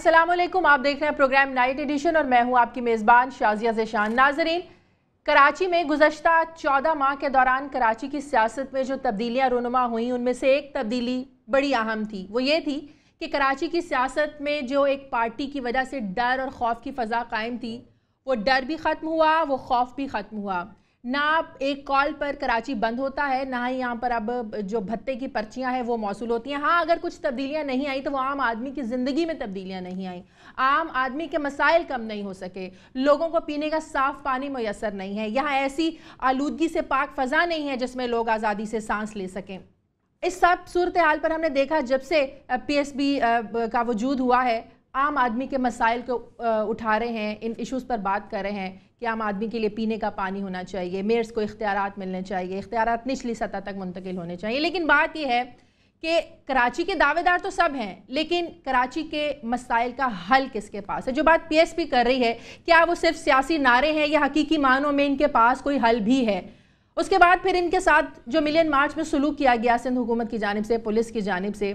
السلام علیکم، آپ دیکھ رہے ہیں پروگرام نائٹ ایڈیشن اور میں ہوں آپ کی میزبان شازیہ ذیشان۔ ناظرین، کراچی میں گزشتہ 14 ماہ کے دوران کراچی کی سیاست میں جو تبدیلیاں رونما ہوئیں ان میں سے ایک تبدیلی بڑی اہم تھی، وہ یہ تھی کہ کراچی کی سیاست میں جو ایک پارٹی کی وجہ سے ڈر اور خوف کی فضا قائم تھی، وہ ڈر بھی ختم ہوا، وہ خوف بھی ختم ہوا۔ نہ ایک کال پر کراچی بند ہوتا ہے، نہ ہی یہاں پر اب جو بھتے کی پرچیاں ہیں وہ موصول ہوتی ہیں۔ ہاں، اگر کچھ تبدیلیاں نہیں آئیں تو وہ عام آدمی کی زندگی میں تبدیلیاں نہیں آئیں، عام آدمی کے مسائل کم نہیں ہو سکے، لوگوں کو پینے کا صاف پانی میسر نہیں ہے، یہاں ایسی آلودگی سے پاک فضا نہیں ہے جس میں لوگ آزادی سے سانس لے سکیں۔ اس سب صورتحال پر ہم نے دیکھا جب سے پی ایس بی کا وجود ہوا ہے، عام آدمی کے مسائل کو اٹھا رہے ہیں، ان ایشوز پر بات کر رہے ہیں کہ عام آدمی کے لیے پینے کا پانی ہونا چاہیے، میئرز کو اختیارات ملنے چاہیے، اختیارات نچلی سطح تک منتقل ہونے چاہیے۔ لیکن بات یہ ہے کہ کراچی کے دعوے دار تو سب ہیں، لیکن کراچی کے مسائل کا حل کس کے پاس ہے؟ جو بات پی ایس پی کر رہی ہے، کیا وہ صرف سیاسی نعرے ہیں یا حقیقی معنوں میں ان کے پاس کوئی حل بھی ہے؟ اس کے بعد پھر ان کے ساتھ جو ملین مارچ میں سلوک کیا گیا سندھ حکومت کی جانب سے، پولیس کی جانب سے،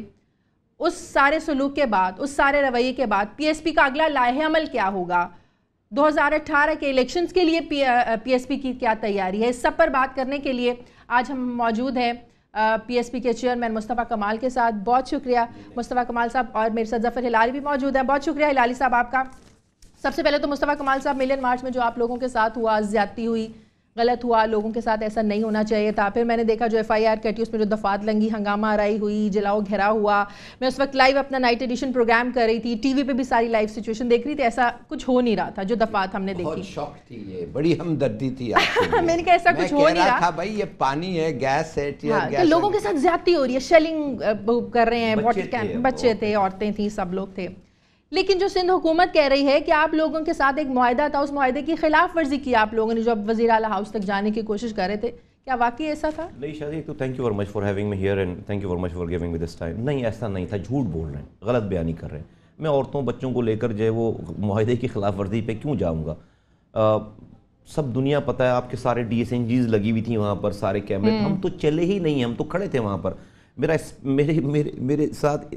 اس سارے سلوک کے بعد، اس سارے رویے کے بعد پی ایس پی کا اگلا لائحہ عمل کیا ہوگا؟ 2018 کے الیکشنز کے لیے پی ایس پی کی کیا تیاری ہے؟ اس سب پر بات کرنے کے لیے آج ہم موجود ہیں پی ایس پی کے چیئرمین مصطفیٰ کمال کے ساتھ۔ بہت شکریہ مصطفیٰ کمال صاحب، اور میرے ساتھ ظفر ہلالی بھی موجود ہیں۔ بہت شکریہ ہلالی صاحب آپ کا۔ سب سے پہلے تو مصطفیٰ کمال صاحب، ملین مارچ میں جو آپ لوگوں کے ساتھ ہوا، زیادتی ہوئی، غلط ہوا، لوگوں کے ساتھ ایسا نہیں ہونا چاہیے تھا۔ پھر میں نے دیکھا جو ایف آئی آر کٹی، اس میں جو دفعات لنگی، ہنگامہ آرائی ہوئی، جلاؤ گھیرا ہوا۔ میں اس وقت لائیو اپنا نائٹ ایڈیشن پروگرام کر رہی تھی، ٹی وی پہ بھی ساری لائیو سچویشن دیکھ رہی تھی، ایسا کچھ ہو نہیں رہا تھا جو دفعات ہم نے دیکھی۔ بہت شوق تھی، یہ بڑی ہمدردی تھی آپ کے لیے۔ میں نے کہا ایسا کچھ ہو نہیں رہا تھا بھائی، یہ پانی ہے، گیس ہے، ٹیئر گیس ہے، لوگوں کے ساتھ زیادتی ہو رہی ہے، شیلنگ کر رہے ہیں، بچے تھے، عورتیں تھیں، سب لوگ تھے۔ لیکن جو سندھ حکومت کہہ رہی ہے کہ آپ لوگوں کے ساتھ ایک معاہدہ تھا، اس معاہدے کی خلاف ورزی کی آپ لوگوں نے، جو اب وزیر اعلیٰ ہاؤس تک جانے کی کوشش کر رہے تھے، کیا واقعی ایسا تھا؟ نہیں شادی، تو thank you very much for having me here and thank you very much for giving me this time. نہیں، ایسا نہیں تھا، جھوٹ بول رہے ہیں، غلط بیانی کر رہے ہیں۔ میں عورتوں بچوں کو لے کر جو ہے وہ معاہدے کی خلاف ورزی پہ کیوں جاؤں گا؟ سب دنیا پتہ ہے، آپ کے سارے ڈی ایس این جیز لگی ہوئی تھیں وہاں پر، سارے کیمرے، ہم تو چلے ہی نہیں، ہم تو کھڑے تھے وہاں پر۔ میرے ساتھ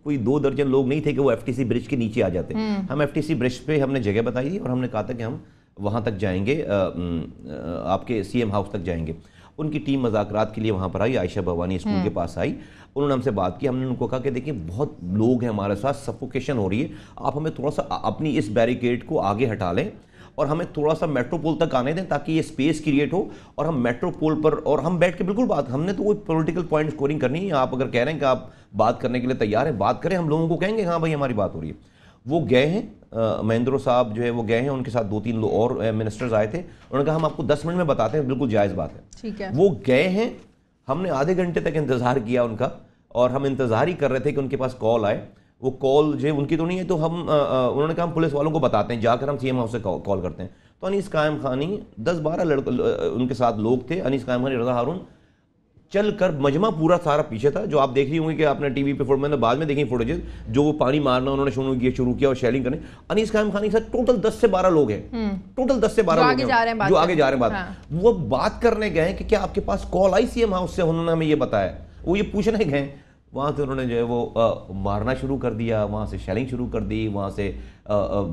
کوئی 2 درجن لوگ نہیں تھے کہ وہ ایف ٹی سی برج کے نیچے آ جاتے۔ ہم ایف ٹی سی برج پہ ہم نے جگہ بتائی تھی اور ہم نے کہا تھا کہ ہم وہاں تک جائیں گے، آپ کے سی ایم ہاؤس تک جائیں گے۔ ان کی ٹیم مذاکرات کے لیے وہاں پر آئی، عائشہ بھوانی اسکول کے پاس آئی، انہوں نے ہم سے بات کی۔ ہم نے ان کو کہا کہ دیکھیں بہت لوگ ہیں ہمارے ساتھ، سفوکیشن ہو رہی ہے، آپ ہمیں تھوڑا سا اپنی اس بیریکیڈ کو آگے ہٹا لیں اور ہمیں تھوڑا سا میٹرو پول تک آنے دیں تاکہ یہ اسپیس کریٹ ہو، اور ہم میٹرو پول پر اور ہم بیٹھ کے بالکل بات، ہم نے تو کوئی پولیٹیکل پوائنٹ سکورنگ کرنی ہے۔ آپ اگر کہہ رہے ہیں کہ آپ بات کرنے کے لیے تیار ہیں، بات کریں، ہم لوگوں کو کہیں گے ہاں بھائی ہماری بات ہو رہی ہے۔ وہ گئے ہیں، مہندرو صاحب جو ہے وہ گئے ہیں، ان کے ساتھ 2-3 اور منسٹرز آئے تھے، انہوں نے کہا ہم آپ کو 10 منٹ میں بتاتے ہیں، بالکل جائز بات ہے، ٹھیک ہے۔ وہ گئے ہیں، ہم نے آدھے گھنٹے تک انتظار کیا ان کا، اور ہم انتظار ہی کر رہے تھے کہ ان کے پاس کال آئے۔ وہ کال جو ہے ان کی تو نہیں ہے، تو انہوں نے کہا ہم پولیس والوں کو بتاتے ہیں، جا کر ہم سی ایم ہاؤس سے کال کرتے ہیں۔ تو انیس قائم خانی 10-12 ان کے ساتھ لوگ تھے، انیس قائم خانی، رضا ہارون، چل کر مجمع پورا سارا پیچھے تھا، جو آپ دیکھ رہی ہوں گے کہ آپ نے ٹی وی پہ میں نے بعد میں دیکھی فوٹیجز، جو وہ پانی مارنا انہوں نے شروع کیا اور شیلنگ کرنے۔ انیس قائم خانی کے ساتھ ٹوٹل 10 سے 12 لوگ ہیں، ٹوٹل 10 سے 12 لوگ ہیں جو آگے جا رہے ہیں بات۔ وہ بات کرنے گئے کہ کیا آپ کے پاس کال آئی سی ایم ہاؤس سے؟ انہوں نے ہمیں یہ بتایا، وہ یہ پوچھنے گئے، وہاں سے انہوں نے جو ہے وہ مارنا شروع کر دیا، وہاں سے شیلنگ شروع کر دی، وہاں سے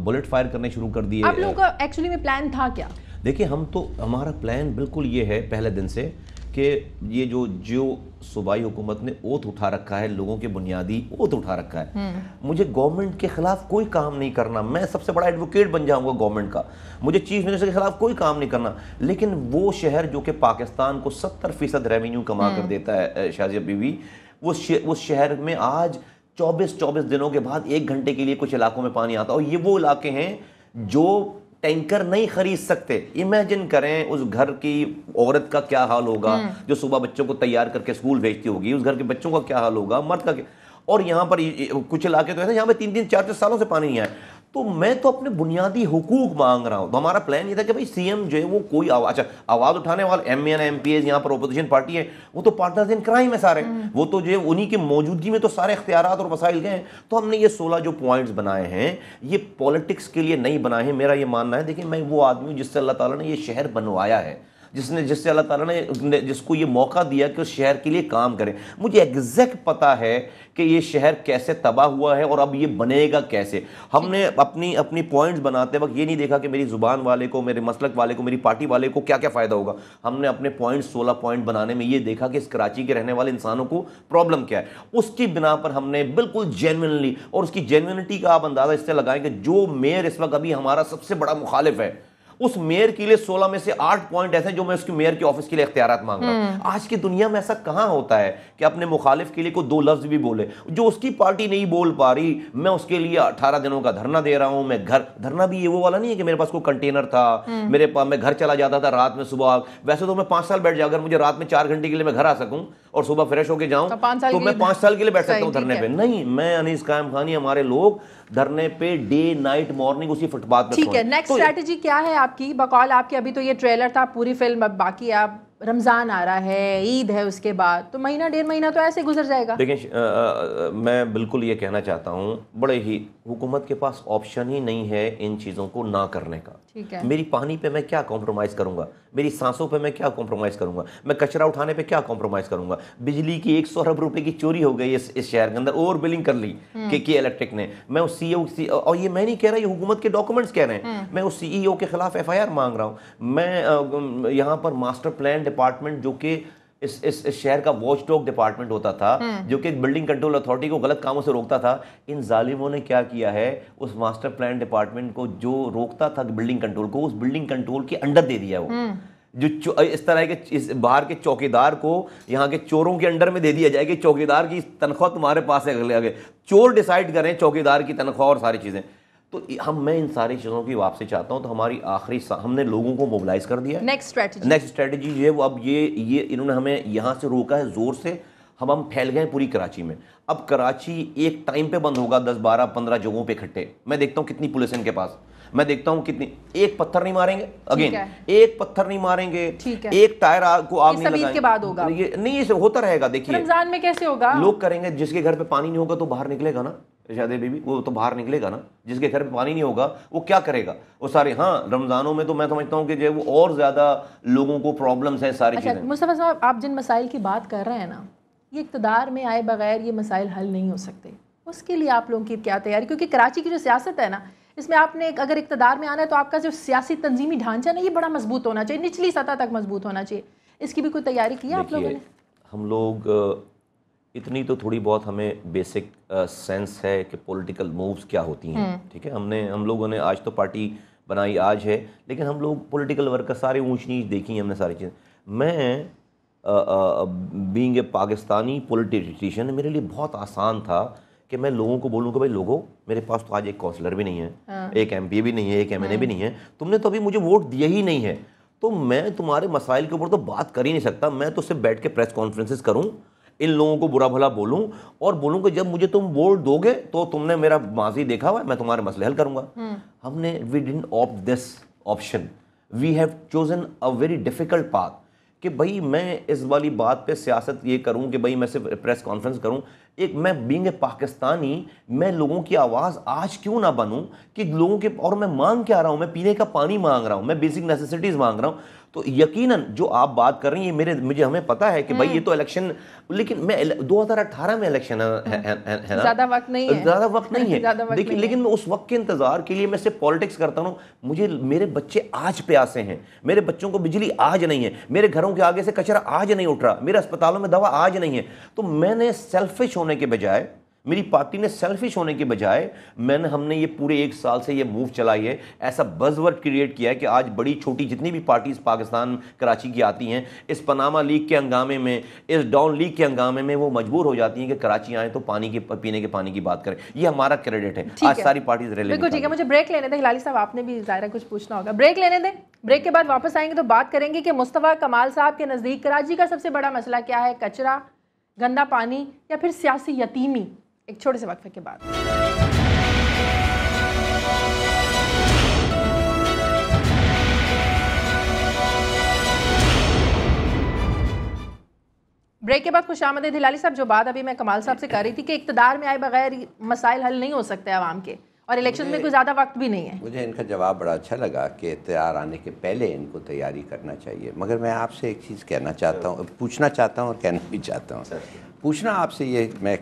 بلٹ فائر کرنے شروع کر دیے۔ آپ لوگوں کا ایکچولی میں پلان تھا کیا؟ دیکھیں، ہمارا پلان بالکل یہ ہے پہلے دن سے کہ یہ جو صوبائی حکومت نے اوتھ اٹھا رکھا ہے، لوگوں کے بنیادی اوتھ اٹھا رکھا ہے، مجھے گورنمنٹ کے خلاف کوئی کام نہیں کرنا، میں سب سے بڑا ایڈوکیٹ بن جاؤں گا گورنمنٹ کا، مجھے چیف منسٹر کے خلاف کوئی کام نہیں کرنا، لیکن وہ شہر جو کہ پاکستان کو 70% ریونیو کما کر دیتا ہے شازیہ بی بی، اس شہر میں آج 24 دنوں کے بعد 1 گھنٹے کے لیے کچھ علاقوں میں پانی آتا، اور یہ وہ علاقے ہیں جو ٹینکر نہیں خرید سکتے۔ امیجن کریں اس گھر کی عورت کا کیا حال ہوگا جو صبح بچوں کو تیار کر کے اسکول بھیجتی ہوگی، اس گھر کے بچوں کا کیا حال ہوگا، مرد کا کیا۔ اور یہاں پر کچھ علاقے تو ایسے یہاں پہ 3-4 سالوں سے پانی نہیں آیا۔ تو میں تو اپنے بنیادی حقوق مانگ رہا ہوں۔ تو ہمارا پلان یہ تھا کہ بھائی سی ایم جو ہے وہ کوئی آواز اٹھانے والے M N M P As یہاں پر اپوزیشن پارٹی ہے، وہ تو پارٹنرز ان کرائم ہے سارے، وہ تو جو ہے انہی کی موجودگی میں تو سارے اختیارات اور وسائل گئے ہیں۔ تو ہم نے یہ 16 جو پوائنٹس بنائے ہیں، یہ پولیٹکس کے لیے نہیں بنائے ہیں، میرا یہ ماننا ہے۔ دیکھیں، میں وہ آدمی ہوں جس سے اللہ تعالیٰ نے یہ شہر بنوایا ہے، جس سے اللہ تعالیٰ نے جس کو یہ موقع دیا کہ اس شہر کے لیے کام کرے. مجھے ایگزیکٹ پتا ہے کہ یہ شہر کیسے تباہ ہوا ہے اور اب یہ بنے گا کیسے. ہم نے اپنی پوائنٹس بناتے وقت یہ نہیں دیکھا کہ میری زبان والے کو, میرے مسلک والے کو, میری پارٹی والے کو کیا کیا فائدہ ہوگا. ہم نے اپنے پوائنٹس 16 پوائنٹ بنانے میں یہ دیکھا کہ اس کراچی کے رہنے والے انسانوں کو پرابلم کیا ہے. اس کی بنا پر ہم نے بالکل جینوئنلی, اور اس کی جینوئنٹی کا آپ اندازہ اس سے لگائیں کہ جو میئر اس وقت ابھی ہمارا سب سے بڑا مخالف ہے, اس میئر کے لیے 16 میں سے 8 پوائنٹ ایسے ہیں جو میں اس کے میئر کے آفس کے لیے اختیارات مانگ رہا ہوں. آج کی دنیا میں ایسا کہاں ہوتا ہے کہ اپنے مخالف کے لیے کوئی 2 لفظ بھی بولے. جو اس کی پارٹی نہیں بول پا رہی, میں اس کے لیے 18 دنوں کا دھرنا دے رہا ہوں. میں گھر دھرنا بھی یہ وہ والا نہیں ہے کہ میرے پاس کوئی کنٹینر تھا, میرے پاس میں گھر چلا جاتا تھا رات میں صبح. ویسے تو میں 5 سال بیٹھ جاؤں, اگر مجھے رات میں 4 گھنٹے کے لیے میں گھر آ سکوں اور صبح فریش ہو کے جاؤں تو میں 5 سال کے لیے بیٹھ سکتا ہوں دھرنے پہ. نہیں, میں انیس قائم خانی, ہمارے لوگ دھرنے پہ ڈے نائٹ مارننگ اسی فٹ پاتھ پہ. ٹھیک ہے, نیکسٹ اسٹریٹجی کیا ہے آپ کی؟ بقول آپ کے ابھی تو یہ ٹریلر تھا, پوری فلم, اب باقی آپ رمضان آ رہا ہے, عید ہے, اس کے بعد تو مہینہ 1.5 مہینہ تو ایسے گزر جائے گا. دیکھیں میں بالکل یہ کہنا چاہتا ہوں, بڑے ہی حکومت کے پاس آپشن ہی نہیں ہے ان چیزوں کو نہ کرنے کا. میری پانی پہ میں کیا کمپرومائز کروں گا, میری سانسوں پہ میں کیا کمپرومائز کروں گا, میں کچرا اٹھانے پہ کیا کمپرومائز کروں گا. بجلی کی 100 ارب روپے کی چوری ہو گئی اس شہر کے اندر, اوور بلنگ کر لی کہ الیکٹرک نے. میں اس سی او, اور یہ میں نہیں کہہ رہا, یہ حکومت کے ڈاکومنٹس کہہ رہے ہیں, میں اس سی ای او کے خلاف FIR مانگ رہا ہوں. میں یہاں پر ماسٹر پلان ڈپارٹمنٹ جو کہ اس شہر کا واچ ڈاگ ڈپارٹمنٹ ہوتا تھا, جو کہ بلڈنگ کنٹرول اتھارٹی کو غلط کاموں سے روکتا تھا, ان ظالموں نے کیا کیا ہے, اس ماسٹر پلان ڈپارٹمنٹ کو جو روکتا تھا بلڈنگ کنٹرول کو, اس بلڈنگ کنٹرول کے انڈر دے دیا. وہ جو اس طرح کے باہر کے چوکیدار کو یہاں کے چوروں کے انڈر میں دے دیا جائے کہ چوکیدار کی تنخواہ تمہارے پاس ہے, چور ڈیسائیڈ کریں چوکیدار کی تنخواہ اور ساری چیزیں. تو میں ان ساری چیزوں کی واپسی چاہتا ہوں. تو ہماری آخری ہم نے لوگوں کو موبلائز کر دیا. نیکسٹ اسٹریٹجی جو ہے وہ اب یہ انہوں نے ہمیں یہاں سے روکا ہے زور سے. ہم پھیل گئے پوری کراچی میں. اب کراچی ایک ٹائم پہ بند ہوگا 10 12 15 جگہوں پہ اکٹھے. میں دیکھتا ہوں کتنی پولیس ان کے پاس, میں دیکھتا ہوں کتنی. ایک پتھر نہیں ماریں گے, اگین ایک پتھر نہیں ماریں گے, ایک ٹائر کو آگ نہیں لگائیں گے. نہیں, یہ ہوتا رہے گا. دیکھیے رمضان میں کیسے ہوگا, لوگ کریں گے. جس کے گھر پہ پانی نہیں ہوگا تو باہر نکلے گا نا شادی بیوی, وہ تو باہر نکلے گا نا. جس کے گھر پہ پانی نہیں ہوگا وہ کیا کرے گا, وہ سارے. ہاں رمضانوں میں تو میں سمجھتا ہوں کہ جو وہ اور زیادہ لوگوں کو پرابلمس ہیں ساری چیزیں. مصطفیٰ صاحب, آپ جن مسائل کی بات کر رہے ہیں نا, یہ اقتدار میں آئے بغیر یہ مسائل حل نہیں ہو سکتے. اس کے لیے آپ لوگوں کی کیا تیاری؟ کیونکہ کراچی کی جو سیاست ہے نا, اس میں آپ نے اگر اقتدار میں آنا ہے تو آپ کا جو سیاسی تنظیمی ڈھانچہ نا, یہ بڑا مضبوط ہونا چاہیے, نچلی سطح تک مضبوط ہونا چاہیے. اس کی بھی کوئی تیاری کی ہے آپ لوگوں نے؟ ہم لوگ اتنی تو تھوڑی بہت ہمیں بیسک سینس ہے کہ پولیٹیکل مووز کیا ہوتی ہیں. ٹھیک ہے, ہم لوگوں نے آج تو پارٹی بنائی آج ہے, لیکن ہم لوگ پولیٹیکل ورک کا سارے اونچ نیچ دیکھی ہیں ہم نے ساری چیزیں. میں بینگ اے پاکستانی پولیٹیشین, میرے لیے بہت آسان تھا کہ میں لوگوں کو بولوں کہ بھائی لوگوں, میرے پاس تو آج ایک کونسلر بھی نہیں ہے, ایک MP بھی نہیں ہے, ایک MNA بھی نہیں ہے, تم نے تو ابھی مجھے ووٹ دیا ہی نہیں ہے, تو میں تمہارے مسائل کے اوپر تو بات کر ہی نہیں سکتا. میں تو صرف بیٹھ کے پریس کانفرنسز کروں, ان لوگوں کو برا بھلا بولوں اور بولوں کہ جب مجھے تم ووٹ دو گے تو تم نے میرا ماضی دیکھا ہوا ہے, میں تمہارے مسئلے حل کروں گا. ہم نے we didn't opt this option, we have chosen a very difficult path کہ بھائی میں اس والی بات پہ سیاست یہ کروں کہ بھائی میں صرف پریس کانفرنس کروں. ایک میں بینگ اے پاکستانی, میں لوگوں کی آواز آج کیوں نہ بنوں کہ لوگوں کے, اور میں مانگ کیا رہا ہوں, میں پینے کا پانی مانگ رہا ہوں, میں بیسک نیسیسٹیز مانگ رہا ہوں. تو یقیناً جو آپ بات کر رہی ہیں مجھے ہمیں پتا ہے کہ بھائی یہ تو الیکشن, لیکن میں 2018 میں الیکشن ہے نا, زیادہ وقت نہیں ہے, لیکن میں اس وقت کے انتظار کے لیے میں صرف پالیٹکس کرتا ہوں. مجھے میرے بچے آج پیاسے ہیں, میرے بچوں کو بجلی آج نہیں ہے, میرے گھروں کے آگے سے کچرا آج نہیں اٹھ رہا, میرے اسپتالوں میں دوا آج نہیں ہے. تو میں نے سیلفش ہونے کے بجائے, میری پارٹی نے سیلفش ہونے کے بجائے, ہم نے یہ پورے 1 سال سے یہ موو چلائی ہے, ایسا بز ورڈ کریٹ کیا ہے کہ آج بڑی چھوٹی جتنی بھی پارٹیز پاکستان کراچی کی آتی ہیں, اس پاناما لیک کے ہنگامے میں, اس ڈاؤن لیک کے ہنگامے میں وہ مجبور ہو جاتی ہیں کہ کراچی آئیں تو پینے کے پانی کی بات کریں. یہ ہمارا کریڈٹ ہے. آج ساری پارٹیز بالکل ٹھیک ہے. مجھے بریک لینے دیں ہلالی صاحب, آپ نے بھی ظاہرہ کچھ پوچھنا ہوگا, بریک لینے دیں. بریک کے بعد واپس آئیں گے تو بات کریں گے کہ مصطفیٰ کمال صاحب کے نزدیک کراچی کا سب سے بڑا مسئلہ کیا ہے, کچرا, گندا پانی یا پھر سیاسی یتیمی. ایک چھوٹے سے وقفے کے بعد. بریک کے بعد خوش آمدید. ہلالی صاحب, جو بات ابھی میں کمال صاحب سے کر رہی تھی کہ اقتدار میں آئے بغیر مسائل حل نہیں ہو سکتے عوام کے, اور الیکشن میں کوئی زیادہ وقت بھی نہیں ہے. مجھے ان کا جواب بڑا اچھا لگا کہ اختیار آنے کے پہلے ان کو تیاری کرنا چاہیے. مگر میں آپ سے ایک چیز کہنا چاہتا ہوں, پوچھنا چاہتا ہوں اور کہنا بھی چاہتا ہوں. پوچھنا آپ سے یہ میں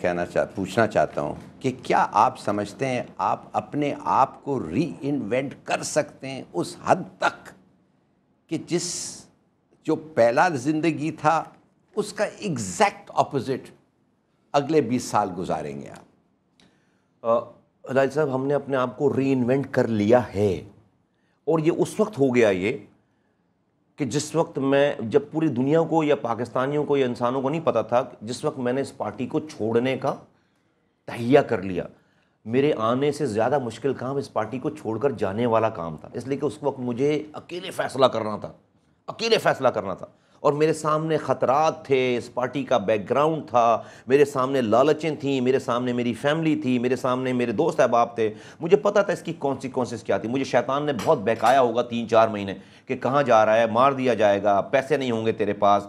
پوچھنا چاہتا ہوں کہ کیا آپ سمجھتے ہیں آپ اپنے آپ کو ری انوینٹ کر سکتے ہیں اس حد تک کہ جو پہلا زندگی تھا اس کا ایگزیکٹ اپوزٹ اگلے 20 سال گزاریں گے آپ؟ ہلال صاحب, ہم نے اپنے آپ کو ری انوینٹ کر لیا ہے, اور یہ اس وقت ہو گیا یہ کہ جس وقت جب پوری دنیا کو یا پاکستانیوں کو یا انسانوں کو نہیں پتا تھا, جس وقت میں نے اس پارٹی کو چھوڑنے کا تہیہ کر لیا. میرے آنے سے زیادہ مشکل کام اس پارٹی کو چھوڑ کر جانے والا کام تھا, اس لیے کہ اس وقت مجھے اکیلے فیصلہ کرنا تھا, اور میرے سامنے خطرات تھے, اس پارٹی کا بیک گراؤنڈ تھا, میرے سامنے لالچیں تھیں, میرے سامنے میری فیملی تھی, میرے سامنے میرے دوست احباب تھے. مجھے پتا تھا اس کی کانسیکوینسز کیا تھی. مجھے شیطان نے بہت بہکایا ہوگا 3-4 مہینے کہ کہاں جا رہا ہے, مار دیا جائے گا, پیسے نہیں ہوں گے تیرے پاس,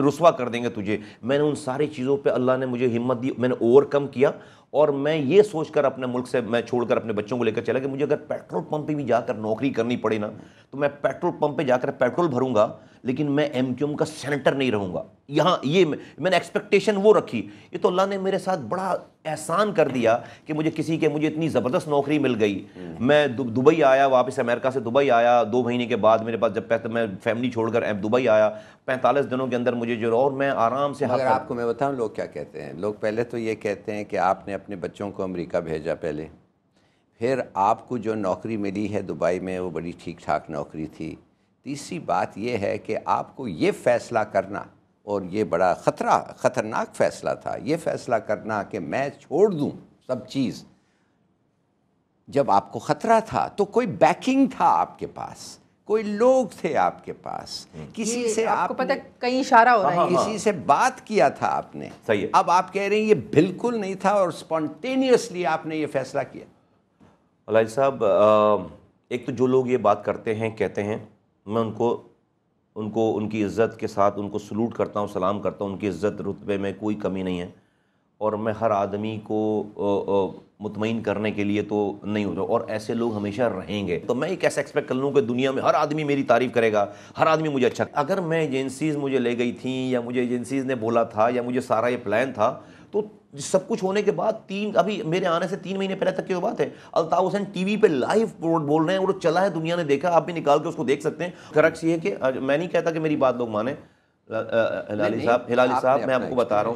رسوا کر دیں گے تجھے. میں نے ان ساری چیزوں پہ اللہ نے مجھے ہمت دی, میں نے اوور کم کیا, اور میں یہ سوچ کر اپنے ملک سے میں چھوڑ کر اپنے بچوں کو لے کر چلا کہ مجھے اگر پیٹرول پمپ پہ بھی جا کر نوکری کرنی پڑے نا تو میں پیٹرول پمپ پہ جا کر پیٹرول بھروں گا, لیکن میں ایم کیو ایم کا سینیٹر نہیں رہوں گا. یہاں یہ میں نے ایکسپیکٹیشن وہ رکھی. یہ تو اللہ نے میرے ساتھ بڑا احسان کر دیا کہ مجھے مجھے اتنی زبردست نوکری مل گئی. میں دبئی آیا, واپس امریکہ سے دبئی آیا, 2 مہینے کے بعد میرے پاس جب میں فیملی چھوڑ کر دبئی آیا, 45 دنوں کے اندر مجھے جو, اور میں آرام سے. اگر آپ کو میں بتاؤں لوگ کیا کہتے ہیں, لوگ پہلے تو یہ کہتے ہیں کہ آپ نے اپنے بچوں کو امریکہ بھیجا پہلے, پھر آپ کو جو نوکری ملی ہے دبئی میں وہ بڑی ٹھیک ٹھاک نوکری تھی. تیسری بات یہ ہے کہ آپ کو یہ فیصلہ کرنا, اور یہ بڑا خطرناک فیصلہ تھا, یہ فیصلہ کرنا کہ میں چھوڑ دوں سب چیز. جب آپ کو خطرہ تھا تو کوئی بیکنگ تھا آپ کے پاس, کوئی لوگ تھے آپ کے پاس, کسی سے آپ کو پتہ کہیں اشارہ ہو رہا ہے, کسی سے بات کیا تھا آپ نے. اب آپ کہہ رہے ہیں یہ بالکل نہیں تھا اور اسپونٹینیسلی آپ نے یہ فیصلہ کیا. علاج صاحب, ایک تو جو لوگ یہ بات کرتے ہیں کہتے ہیں, میں ان کی عزت کے ساتھ ان کو سلوٹ کرتا ہوں, سلام کرتا ہوں, ان کی عزت رتبے میں کوئی کمی نہیں ہے, اور میں ہر آدمی کو مطمئن کرنے کے لیے تو نہیں ہو رہا, اور ایسے لوگ ہمیشہ رہیں گے. تو میں ایک ایسا ایکسپیکٹ کر لوں کہ دنیا میں ہر آدمی میری تعریف کرے گا, ہر آدمی مجھے اچھا. اگر میں ایجنسیز مجھے لے گئی تھیں یا مجھے ایجنسیز نے بولا تھا یا مجھے سارا یہ پلان تھا, تو سب کچھ ہونے کے بعد ابھی میرے آنے سے 3 مہینے پہلے تک کی جو بات ہے, الطاف حسین ٹی وی پہ لائیو بول رہے ہیں, اور چلا ہے, دنیا نے دیکھا, آپ بھی نکال کے اس کو دیکھ سکتے ہیں. کرکس یہ ہے کہ میں نہیں کہتا کہ میری بات لوگ مانیں. ہلالی صاحب میں آپ کو بتا رہا ہوں,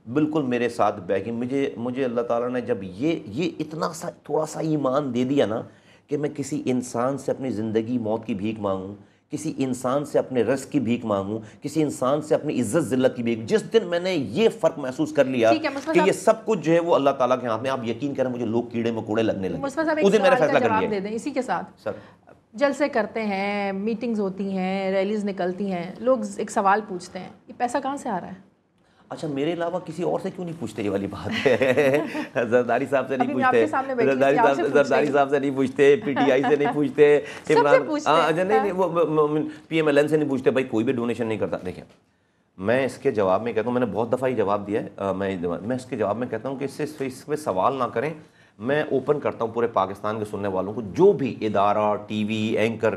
بالکل میرے ساتھ بیکنگ. مجھے اللہ تعالیٰ نے جب یہ اتنا سا تھوڑا سا ایمان دے دیا نا کہ میں کسی انسان سے اپنی زندگی موت کی بھیک مانگوں, کسی انسان سے اپنے رزق کی بھیک مانگوں, کسی انسان سے اپنی عزت ذلت کی بھیک. جس دن میں نے یہ فرق محسوس کر لیا کہ یہ سب کچھ جو ہے وہ اللہ تعالیٰ کے ہاتھ میں, آپ یقین کریں مجھے لوگ کیڑے مکوڑے لگنے لگے. اس دن میں نے فیصلہ کر لیا. اسی کے ساتھ جلسے کرتے ہیں, میٹنگز ہوتی ہیں, ریلیز نکلتی ہیں, لوگ ایک سوال پوچھتے ہیں, یہ پیسہ کہاں سے آ رہا ہے؟ اچھا, میرے علاوہ کسی اور سے کیوں نہیں پوچھتے, یہ والی بات ہے. زرداری صاحب سے نہیں پوچھتے, زرداری صاحب سے نہیں پوچھتے, پی ٹی آئی سے نہیں پوچھتے, نہیں پی ایم ایل این سے نہیں پوچھتے, بھائی کوئی بھی ڈونیشن نہیں کرتا. دیکھیں, میں اس کے جواب میں کہتا ہوں, میں نے بہت دفعہ یہ جواب دیا ہے, میں اس کے جواب میں کہتا ہوں کہ اس پہ سوال نہ کریں. میں اوپن کرتا ہوں پورے پاکستان کے سننے والوں کو, جو بھی ادارہ, ٹی وی اینکر,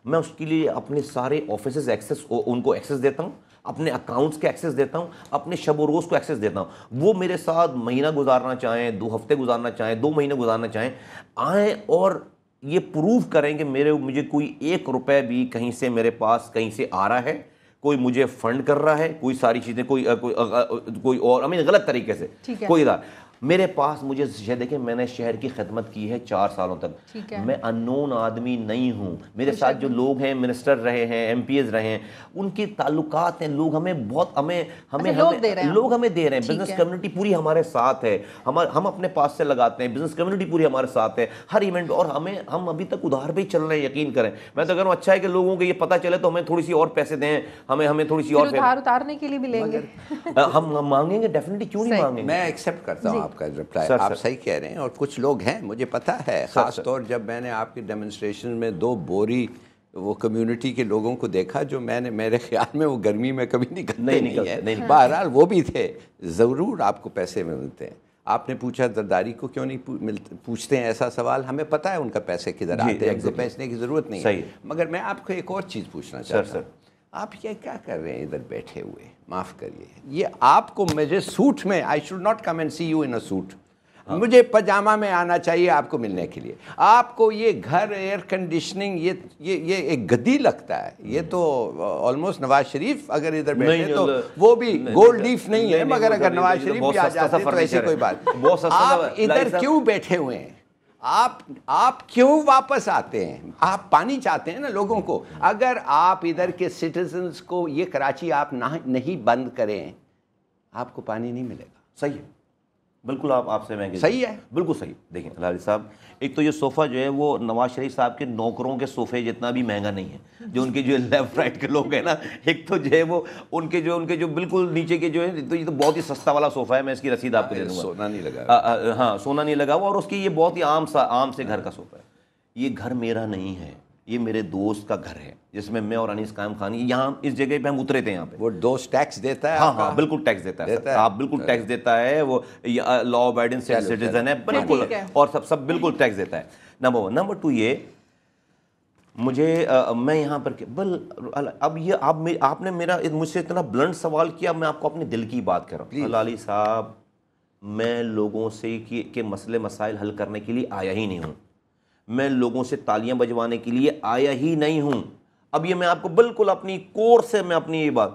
میں اس کے لیے اپنے سارے آفیسز ایکسیس ان کو ایکسیس دیتا ہوں, اپنے اکاؤنٹس کے ایکسیس دیتا ہوں, اپنے شب و روز کو ایکسیس دیتا ہوں. وہ میرے ساتھ مہینہ گزارنا چاہیں, 2 ہفتے گزارنا چاہیں, 2 مہینے گزارنا چاہیں, آئیں اور یہ پروو کریں کہ مجھے کوئی 1 روپے بھی کہیں سے میرے پاس کہیں سے آ رہا ہے, کوئی مجھے فنڈ کر رہا ہے, کوئی ساری چیزیں کوئی اور غلط طریقے سے کوئی ادارہ میرے پاس. مجھے دیکھیں, میں نے شہر کی خدمت کی ہے 4 سالوں تک, میں انون آدمی نہیں ہوں. میرے ساتھ جو لوگ ہیں, منسٹر رہے ہیں, ایم پی ایز رہے ہیں, ان کے تعلقات ہیں, لوگ ہمیں بہت لوگ ہمیں دے رہے ہیں. بزنس کمیونٹی پوری ہمارے ساتھ ہے, ہم اپنے پاس سے لگاتے ہیں, بزنس کمیونٹی پوری ہمارے ساتھ ہے ہر ایونٹ, اور ہم ابھی تک ادھار پہ ہی چل رہے ہیں. یقین کریں, میں تو کہہ رہا ہوں اچھا ہے کہ لوگوں کو یہ پتہ چلے تو ہمیں تھوڑی سی اور پیسے دیں, ہمیں تھوڑی سی اور اتارنے کے لیے بھی لیں گے, ہم مانگیں گے ڈیفینیٹلی, کیوں نہیں مانگیں گے. میں ایکسیپٹ کرتا ہوں آپ کا رپلائی, آپ صحیح کہہ رہے ہیں. اور کچھ لوگ ہیں, مجھے پتہ ہے, خاص طور جب میں نے آپ کی ڈیمونسٹریشن میں 2 بوری وہ کمیونٹی کے لوگوں کو دیکھا, جو میرے خیال میں وہ گرمی میں کبھی نکلتے نہیں ہے. بہرحال وہ بھی تھے, ضرور آپ کو پیسے ملتے ہیں. آپ نے پوچھا زرداری کو کیوں نہیں پوچھتے ہیں ایسا سوال؟ ہمیں پتہ ہے ان کا پیسے کدھر آتے ہیں، ان کو پیسنے کی ضرورت نہیں ہے. مگر میں آپ کو ایک اور چیز پوچھنا چاہتا ہوں. آپ یہ کیا کر رہے ہیں ادھر بیٹھے ہوئے؟ معاف کریے، یہ آپ کو مجھے سوٹ میں، I should not come and see you in a suit, مجھے پجامہ میں آنا چاہیے آپ کو ملنے کے لیے. آپ کو یہ گھر ایئر کنڈیشننگ یہ ایک گدی لگتا ہے. یہ تو آلموسٹ نواز شریف اگر ادھر بیٹھے تو وہ بھی گولڈ لیف نہیں ہے، مگر اگر نواز شریف بھی آ جاتے تو ایسی کوئی بات. آپ ادھر کیوں بیٹھے ہوئے ہیں؟ آپ کیوں واپس آتے ہیں؟ آپ پانی چاہتے ہیں نا لوگوں کو. اگر آپ ادھر کے سٹیزنز کو یہ کراچی آپ نہیں بند کریں، آپ کو پانی نہیں ملے گا. صحیح ہے، بالکل آپ سے میں صحیح ہے، بالکل صحیح. دیکھیں علی صاحب، ایک تو یہ صوفہ جو ہے وہ نواز شریف صاحب کے نوکروں کے صوفے جتنا بھی مہنگا نہیں ہے. جو ان کے جو لیفٹ رائٹ کے لوگ ہیں نا، ایک تو جو ہے وہ ان کے جو بالکل نیچے کے جو ہے، تو یہ تو بہت ہی سستا والا صوفہ ہے. میں اس کی رسید آپ کو دے دوں گا. سونا نہیں لگا. ہاں، سونا نہیں لگا ہوا، اور اس کی یہ بہت ہی عام سے گھر کا صوفہ ہے. یہ گھر میرا نہیں ہے، یہ میرے دوست کا گھر ہے جس میں میں اور انیس قائم خانی یہاں اس جگہ پہ ہم اترے تھے. یہاں پہ وہ دوست ٹیکس دیتا ہے. ہاں بالکل ٹیکس دیتا ہے. آپ بالکل ٹیکس دیتا ہے. وہ لا ابائڈنگ سٹیزن ہے بالکل، اور سب بالکل ٹیکس دیتا ہے. نمبر 1. نمبر 2 یہ مجھے میں یہاں پر اب یہ آپ نے میرا مجھ سے اتنا بلنٹ سوال کیا. میں آپ کو اپنے دل کی بات کر رہا ہوں. علی صاحب، میں لوگوں سے کہ مسئلے مسائل حل کرنے کے لیے آیا ہی نہیں ہوں. میں لوگوں سے تالیاں بجوانے کے لیے آیا ہی نہیں ہوں. اب یہ میں آپ کو بالکل اپنی کور سے میں اپنی یہ بات،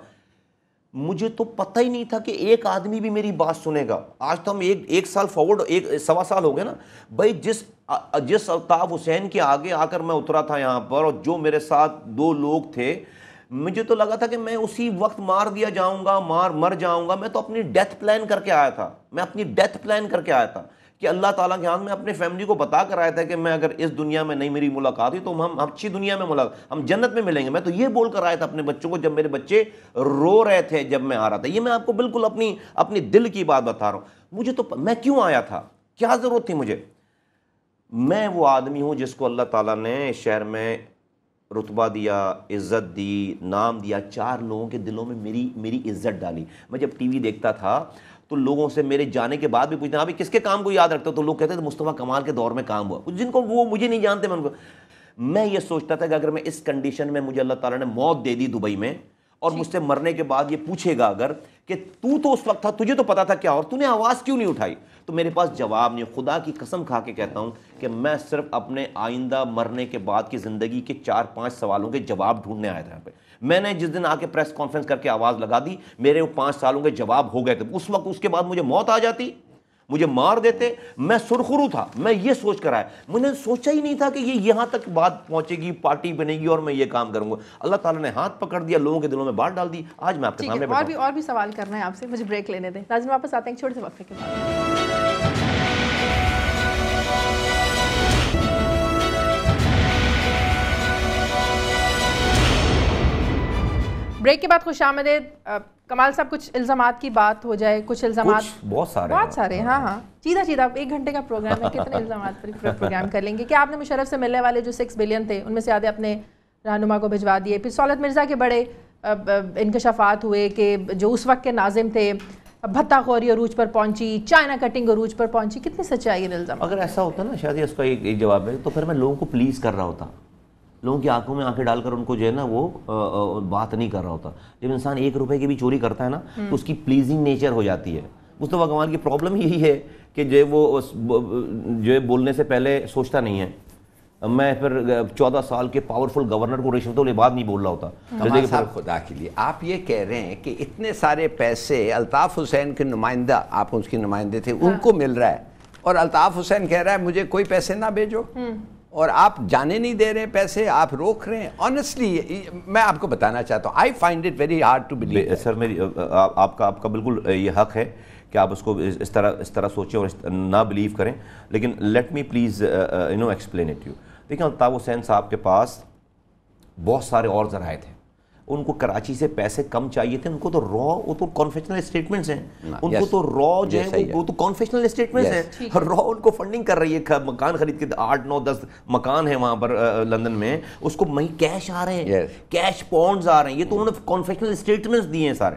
مجھے تو پتہ ہی نہیں تھا کہ ایک آدمی بھی میری بات سنے گا. آج تو ہم ایک سال فارورڈ، 1.25 سال ہو گئے نا بھائی. جس الطاف حسین کے آگے آ کر میں اترا تھا یہاں پر، اور جو میرے ساتھ 2 لوگ تھے، مجھے تو لگا تھا کہ میں اسی وقت مار دیا جاؤں گا، مر جاؤں گا. میں تو اپنی ڈیتھ پلان کر کے آیا تھا. میں اپنی ڈیتھ پلان کر کے آیا تھا کہ اللہ تعالیٰ کے ہاتھ میں اپنے فیملی کو بتا کر آیا تھا کہ میں اگر اس دنیا میں نہیں میری ملاقات ہوئی تو ہم اچھی دنیا میں ہم جنت میں ملیں گے. میں تو یہ بول کر آیا تھا اپنے بچوں کو جب میرے بچے رو رہے تھے جب میں آ رہا تھا. یہ میں آپ کو بالکل اپنی دل کی بات بتا رہا ہوں. مجھے تو میں کیوں آیا تھا، کیا ضرورت تھی مجھے؟ میں وہ آدمی ہوں جس کو اللہ تعالیٰ نے شہر میں رتبہ دیا، عزت دی، نام دیا. 4 لوگوں کے دلوں میں میری عزت ڈالی. میں جب ٹی وی دیکھتا تھا تو لوگوں سے میرے جانے کے بعد بھی پوچھتے ہیں آپ کس کے کام کو یاد رکھتے ہو؟ تو لوگ کہتے تھے مصطفیٰ کمال کے دور میں کام ہوا. جن کو وہ مجھے نہیں جانتے، میں یہ سوچتا تھا کہ اگر میں اس کنڈیشن میں مجھے اللہ تعالیٰ نے موت دے دی دبئی میں، اور مجھ سے مرنے کے بعد یہ پوچھے گا اگر کہ تو اس وقت تھا، تجھے تو پتا تھا کیا، اور تو نے آواز کیوں نہیں اٹھائی، تو میرے پاس جواب نہیں. خدا کی قسم کھا کے کہتا ہوں کہ میں صرف اپنے آئندہ مرنے کے بعد کی زندگی کے 4-5 سوالوں کے جواب ڈھونڈنے آیا تھا. میں نے جس دن آ کے پریس کانفرنس کر کے آواز لگا دی، میرے وہ 5 سالوں کے جواب ہو گئے تھے. اس وقت اس کے بعد مجھے موت آ جاتی، مجھے مار دیتے. میں سرخرو تھا. میں یہ سوچ کر آیا، میں نے سوچا ہی نہیں تھا کہ یہ یہاں تک بات پہنچے گی، پارٹی بنے گی اور میں یہ کام کروں گا. اللہ تعالیٰ نے ہاتھ پکڑ دیا، لوگوں کے دلوں میں بات ڈال دی. آج میں آپ کے سامنے بیٹھا ہوں. اور بھی سوال کرنا ہے آپ سے، مجھے بریک لینے دیں. ناظرین واپس آتے ہیں چھوٹے سے وقفے کے بعد. بریک کے بعد خوش آمدید. کمال صاحب، کچھ الزامات کی بات ہو جائے. کچھ الزامات بہت سارے. ہاں سیدھا 1 گھنٹے کا پروگرام ہے، کتنے الزامات پر پروگرام کر لیں گے. کہ آپ نے مشرف سے ملنے والے جو 6 بلین تھے ان میں سے آدھے اپنے رہنما کو بھجوا دیے. پھر سہولت مرزا کے بڑے انکشافات ہوئے کہ جو اس وقت کے ناظم تھے، بھتہ خوری عروج پر پہنچی، چائنا کٹنگ عروج پر پہنچی. کتنی سچائی ہے الزام؟ اگر ایسا ہوتا نا شاید اس کا ایک جواب ہے، تو پھر میں لوگوں کو پلیز کر رہا ہوتا، لوگوں کی آنکھوں میں آنکھیں ڈال کر ان کو جو ہے نا وہ بات نہیں کر رہا ہوتا. جب انسان 1 روپے کی بھی چوری کرتا ہے نا تو اس کی پلیزنگ نیچر ہو جاتی ہے. مصطفیٰ کمال کی پرابلم یہی ہے کہ جو ہے وہ جو ہے بولنے سے پہلے سوچتا نہیں ہے. میں پھر 14 سال کے پاورفل گورنر کو رشوتوں کے بعد نہیں بول رہا ہوتا. کمال صاحب، خدا کے لیے آپ یہ کہہ رہے ہیں کہ اتنے سارے پیسے الطاف حسین کے نمائندہ، آپ اس کے نمائندے تھے، ان کو مل رہا ہے، اور الطاف حسین کہہ رہا ہے مجھے کوئی پیسے نہ بھیجو، اور آپ جانے نہیں دے رہے پیسے، آپ روک رہے ہیں. آنیسٹلی میں آپ کو بتانا چاہتا ہوں، I find it very hard to believe. Sir میری آپ کا بالکل یہ حق ہے کہ آپ اس کو اس طرح سوچیں اور نہ بلیو کریں، لیکن let me please explain it you. دیکھیں، الطاف حسین صاحب کے پاس بہت سارے اور ذرائع تھے. ان کو کراچی سے پیسے کم چاہیے تھے. ان کو تو وہ تو کانفیشنل اسٹیٹمنٹس ہیں. ان کو تو جو ہے وہ تو کانفیشنل اسٹیٹمنٹس ہیں. ان کو فنڈنگ کر رہی ہے، مکان خرید کے 8, 9, 10 مکان ہیں وہاں پر لندن میں. اس کو کیش آ رہے ہیں، کیش پاؤنڈز آ رہے ہیں. یہ تو انہوں نے کانفیشنل اسٹیٹمنٹس دیے ہیں سارے.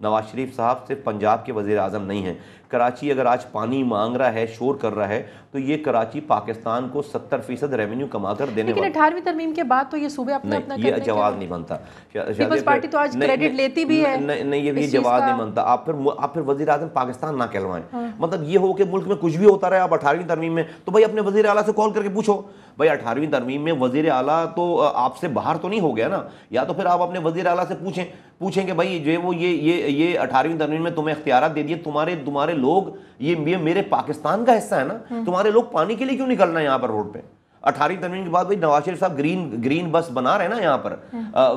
نواز شریف صاحب صرف پنجاب کے وزیر اعظم نہیں ہیں. کراچی اگر آج پانی مانگ رہا ہے, شور کر رہا ہے, تو یہ کراچی پاکستان کو 70% ریونیو کما کر دینے لیکن 18ویں ترمیم کے بعد تو یہ صوبے اپنا اپنا یہ جواز نہیں بنتا. پیپلز پارٹی تو آج کریڈٹ لیتی بھی ہے. نہیں, یہ جواز نہیں بنتا. آپ پھر وزیر اعظم پاکستان نہ کہلوائیں. مطلب یہ ہو کہ ملک میں کچھ بھی ہوتا رہے. آپ 18ویں ترمیم میں تو بھائی اپنے وزیر اعلیٰ سے کال کر کے پوچھو, بھائی 18ویں ترمیم میں وزیر اعلیٰ تو آپ سے باہر تو نہیں ہو گیا نا, یا تو پھر آپ اپنے وزیر اعلیٰ سے پوچھیں کہ بھائی جو وہ یہ 18ویں ترمیم میں تمہیں اختیارات دے دیے, تمہارے لوگ یہ میرے پاکستان کا حصہ ہے نا, تمہارے لوگ پانی کے لیے کیوں نکلنا ہے یہاں پر روڈ پہ. 18ویں ترمیم کے بعد بھائی نواز شریف صاحب گرین بس بنا رہے ہیں نا یہاں پر,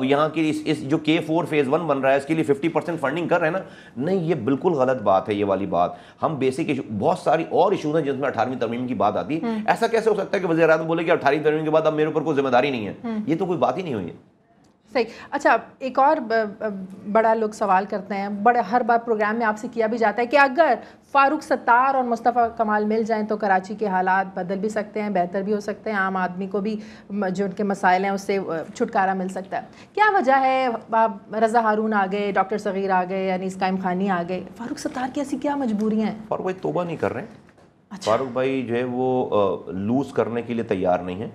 یہاں کی اس جو K4 فیز 1 بن رہا ہے اس کے لیے 50% فنڈنگ کر رہے ہیں نا. نہیں, یہ بالکل غلط بات ہے یہ والی بات. ہم بیسک بہت ساری اور ایشوز ہیں جس میں 18ویں ترمیم کی بات آتی ہے. ایسا کیسے ہو سکتا ہے کہ وزیر اعظم بولے کہ 18ویں ترمیم کے بعد اب میرے اوپر کوئی ذمہ داری نہیں ہے؟ یہ تو کوئی بات ہی نہیں ہوئی ہے. صحیح. اچھا, ایک اور بڑا لوگ سوال کرتے ہیں, ہر بار پروگرام میں آپ سے کیا بھی جاتا ہے کہ اگر فاروق ستار اور مصطفیٰ کمال مل جائیں تو کراچی کے حالات بدل بھی سکتے ہیں, بہتر بھی ہو سکتے ہیں, عام آدمی کو بھی جو ان کے مسائل ہیں اس سے چھٹکارا مل سکتا ہے. کیا وجہ ہے؟ رضا ہارون آ گئے, ڈاکٹر صغیر آ گئے, انیس قائم خانی آ گئے, فاروق ستار کی ایسی کیا مجبوریاں ہیں؟ فاروق بھائی توبہ نہیں کر رہے ہیں. فاروق بھائی جو ہے وہ لوز کرنے کے لیے تیار نہیں ہیں.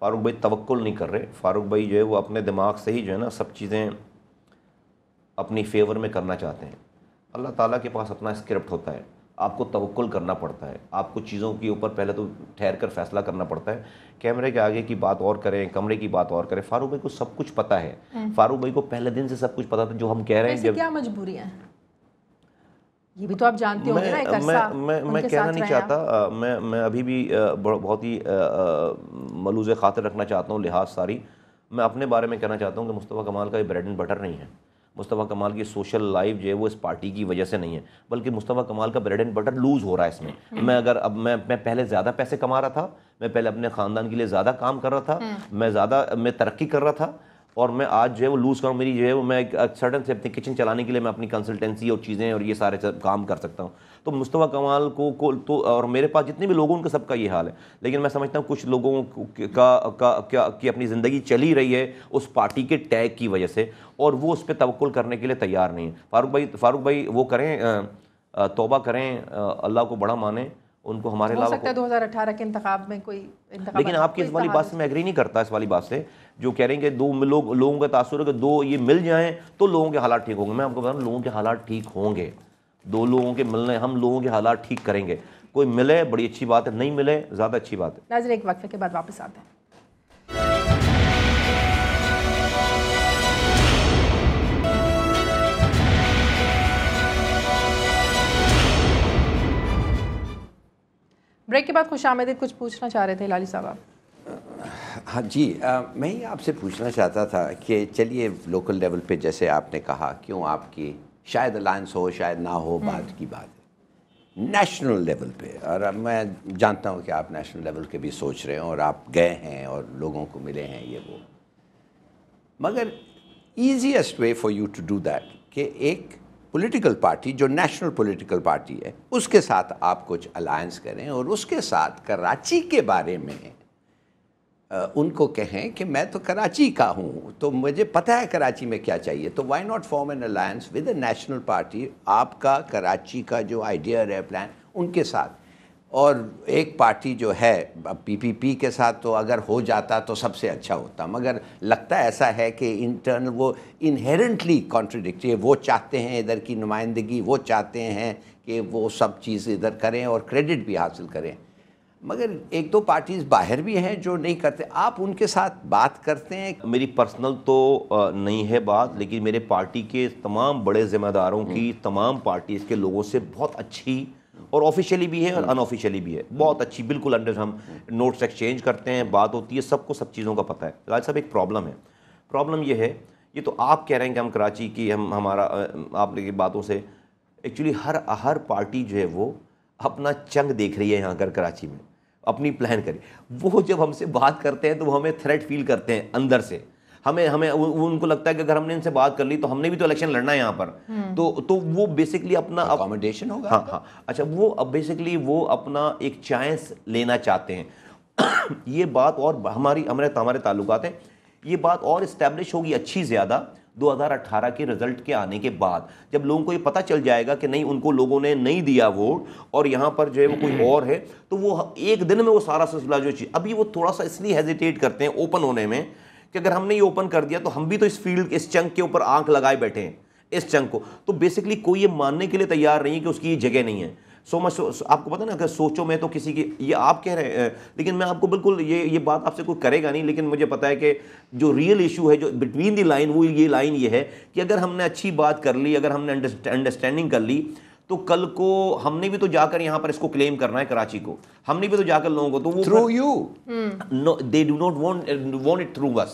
فاروق بھائی توکل نہیں کر رہے. فاروق بھائی جو ہے وہ اپنے دماغ سے ہی جو ہے نا سب چیزیں اپنی فیور میں کرنا چاہتے ہیں. اللہ تعالیٰ کے پاس اپنا اسکرپٹ ہوتا ہے, آپ کو توکل کرنا پڑتا ہے, آپ کو چیزوں کے اوپر پہلے تو ٹھہر کر فیصلہ کرنا پڑتا ہے. کیمرے کے آگے کی بات اور کریں, کمرے کی بات اور کریں. فاروق بھائی کو سب کچھ پتہ ہے. فاروق بھائی کو پہلے دن سے سب کچھ پتہ تھا جو ہم کہہ رہے ہیں. کیا مجبوریاں ہیں یہ بھی تو آپ جانتے ہوں گے نا, ایک عرصہ میں کہنا نہیں چاہتا. میں ابھی بھی بہت ہی ملوز خاطر رکھنا چاہتا ہوں لحاظ ساری. میں اپنے بارے میں کہنا چاہتا ہوں کہ مصطفیٰ کمال کا یہ بریڈ اینڈ بٹر نہیں ہے. مصطفیٰ کمال کی سوشل لائف جو ہے وہ اس پارٹی کی وجہ سے نہیں ہے, بلکہ مصطفیٰ کمال کا بریڈ اینڈ بٹر لوز ہو رہا ہے اس میں. میں پہلے زیادہ پیسے کما رہا تھا, میں پہلے اپنے خاندان کے لیے زیادہ کام کر رہا تھا, میں ترقی کر رہا تھا, اور میں آج جو ہے وہ لوز کروں. میری جو ہے وہ میں سڈن سے اپنی کچن چلانے کے لیے میں اپنی کنسلٹنسی اور چیزیں اور یہ سارے کام کر سکتا ہوں. تو مصطفیٰ کمال کو تو اور میرے پاس جتنے بھی لوگوں ان کا سب کا یہ حال ہے. لیکن میں سمجھتا ہوں کچھ لوگوں کی اپنی زندگی چلی رہی ہے اس پارٹی کے ٹیگ کی وجہ سے, اور وہ اس پہ توکل کرنے کے لیے تیار نہیں ہے. فاروق بھائی وہ کریں, توبہ کریں, اللہ کو بڑا مانیں. ان کو ہمارے علاوہ 2018 کے انتخاب میں کوئی انتخاب. لیکن آپ کی اس والی بات سے میں ایگری نہیں کرتا, اس والی بات سے جو کہہ رہے ہیں کہ لوگوں کا تاثر ہے کہ دو یہ مل جائیں تو لوگوں کے حالات ٹھیک ہوں گے. میں آپ کو بتا رہا ہوں لوگوں کے حالات ٹھیک ہوں گے. دو لوگوں کے ملنے, ہم لوگوں کے حالات ٹھیک کریں گے. کوئی ملے بڑی اچھی بات ہے, نہیں ملے زیادہ اچھی بات ہے. ناظرین ایک وقفے کے بعد واپس آتے ہیں. بریک کے بعد خوش آمدید. کچھ پوچھنا چاہ رہے تھے لالی صاحب آپ؟ ہاں جی, میں یہ آپ سے پوچھنا چاہتا تھا کہ چلیے لوکل لیول پہ جیسے آپ نے کہا کیوں آپ کی شاید الائنس ہو شاید نہ ہو بات کی بات ہے, نیشنل لیول پہ, اور اب میں جانتا ہوں کہ آپ نیشنل لیول کے بھی سوچ رہے ہیں اور آپ گئے ہیں اور لوگوں کو ملے ہیں یہ وہ, مگر easiest way for you to do that کہ ایک پولیٹیکل پارٹی جو نیشنل پولیٹیکل پارٹی ہے اس کے ساتھ آپ کچھ الائنس کریں اور اس کے ساتھ کراچی کے بارے میں ان کو کہیں کہ میں تو کراچی کا ہوں تو مجھے پتہ ہے کراچی میں کیا چاہیے, تو why not form an alliance with a national party, آپ کا کراچی کا جو آئیڈیا ہے پلان ان کے ساتھ, اور ایک پارٹی جو ہے PPP کے ساتھ تو اگر ہو جاتا تو سب سے اچھا ہوتا, مگر لگتا ایسا ہے کہ انٹرنل وہ انہیرنٹلی کانٹرڈکٹری ہے. وہ چاہتے ہیں ادھر کی نمائندگی, وہ چاہتے ہیں کہ وہ سب چیز ادھر کریں اور کریڈٹ بھی حاصل کریں, مگر ایک دو پارٹیز باہر بھی ہیں جو نہیں کرتے. آپ ان کے ساتھ بات کرتے ہیں؟ میری پرسنل تو نہیں ہے بات, لیکن میرے پارٹی کے تمام بڑے ذمہ داروں کی تمام پارٹیز کے لوگوں سے بہت اچھی, اور آفیشیلی بھی ہے اور ان آفیشیلی بھی ہے, بہت اچھی بالکل انڈر ہم نوٹس ایکسچینج کرتے ہیں, بات ہوتی ہے, سب کو سب چیزوں کا پتہ ہے. راج صاحب ایک پرابلم ہے, پرابلم یہ ہے, یہ تو آپ کہہ رہے ہیں کہ ہم کراچی کی ہمارا آپ کی باتوں سے ایکچولی ہر پارٹی جو ہے وہ اپنا چنگ دیکھ رہی ہے یہاں کر کراچی میں, اپنی پلان کری. وہ جب ہم سے بات کرتے ہیں تو وہ ہمیں تھریٹ فیل کرتے ہیں اندر سے, ہمیں ان کو لگتا ہے کہ اگر ہم نے ان سے بات کر لی تو ہم نے بھی تو الیکشن لڑنا ہے یہاں پر, تو وہ بیسکلی اپنا اکاموڈیشن ہوگا. ہاں اچھا, وہ اب بیسکلی وہ اپنا ایک چانس لینا چاہتے ہیں. یہ بات اور ہمارے تعلقات ہیں. یہ بات اور اسٹیبلش ہوگی اچھی زیادہ 2018 کے رزلٹ کے آنے کے بعد، جب لوگوں کو یہ پتہ چل جائے گا کہ نہیں ان کو لوگوں نے نہیں دیا ووٹ اور یہاں پر جو ہے وہ کوئی اور ہے، تو وہ ایک دن میں وہ سارا سلسلہ جو چیز، ابھی وہ تھوڑا سا اس لیے ہیزیٹیٹ کرتے ہیں اوپن ہونے میں کہ اگر ہم نے یہ اوپن کر دیا تو ہم بھی تو اس فیلڈ اس چنک کے اوپر آنکھ لگائے بیٹھے ہیں اس چنک کو، تو بیسکلی کوئی یہ ماننے کے لیے تیار نہیں ہے کہ اس کی یہ جگہ نہیں ہے. آپ کو پتہ نا اگر سوچو میں تو کسی کی یہ آپ کہہ رہے ہیں، لیکن میں آپ کو بالکل یہ بات آپ سے کوئی کرے گا نہیں، لیکن مجھے پتا ہے کہ جو ریئل ایشو ہے جو بٹوین دی لائن وہ یہ لائن یہ ہے کہ اگر ہم نے اچھی بات کر لی، اگر ہم نے انڈرسٹینڈنگ کر لی، تو کل کو ہم نے بھی تو جا کر یہاں پر اس کو کلیم کرنا ہے کراچی کو، ہم نے بھی تو جا کر لوگوں کو، تو وہ through you. No, they do not want it through us.